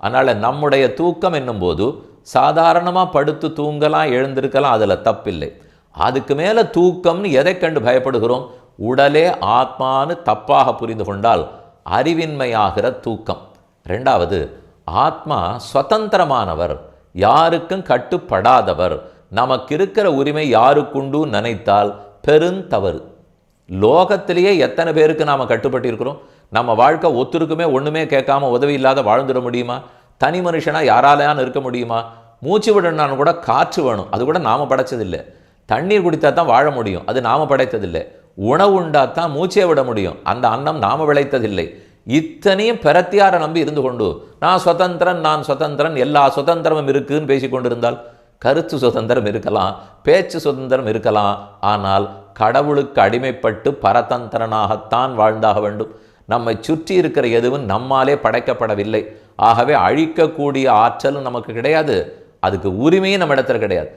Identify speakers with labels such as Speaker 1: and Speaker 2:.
Speaker 1: அதனால் நம்முடைய தூக்கம் என்னும்போது சாதாரணமாக படுத்து தூங்கலாம், எழுந்திருக்கலாம், அதில் தப்பில்லை. அதுக்கு மேலே தூக்கம்னு எதை கண்டு பயப்படுகிறோம்? உடலே ஆத்மானு தப்பாக புரிந்து கொண்டால் அறிவின்மையாகிற தூக்கம். ரெண்டாவது, ஆத்மா சுதந்திரமானவர், யாருக்கும் கட்டுப்படாதவர். நமக்கு இருக்கிற உரிமை யாருக்குண்டு நினைத்தால் பெருந்தவறு. லோகத்திலேயே எத்தனை பேருக்கு நாம் கட்டுப்பட்டிருக்கிறோம்? நம்ம வாழ்க்கை ஒத்துருக்குமே ஒன்றுமே கேட்காம உதவி இல்லாத வாழ்ந்துட முடியுமா? தனி மனுஷனாக யாராலையான்னு இருக்க முடியுமா? மூச்சு விடணும்னு கூட காற்று வேணும், அது கூட நாம் படைச்சதில்லை. தண்ணீர் குடித்தா தான் வாழ முடியும், அது நாம் படைத்ததில்லை. உணவு உண்டா தான் மூச்சே விட முடியும், அந்த அன்னம் நாம் விளைத்ததில்லை. இத்தனையும் பிரத்தியாரை நம்பி இருந்து கொண்டு நான் சுதந்திரன், எல்லா சுதந்திரமும் இருக்குன்னு பேசி கொண்டிருந்தால் கருத்து சுதந்திரம் இருக்கலாம், பேச்சு சுதந்திரம் இருக்கலாம், ஆனால் கடவுளுக்கு அடிமைப்பட்டு பரதந்திரனாகத்தான் வாழ்ந்தாக வேண்டும். நம்மை சுற்றி இருக்கிற எதுவும் நம்மாலே படைக்கப்படவில்லை. ஆகவே அழிக்கக்கூடிய ஆற்றலும் நமக்கு கிடையாது, அதுக்கு உரிமையும் நம்ம இடத்துல கிடையாது.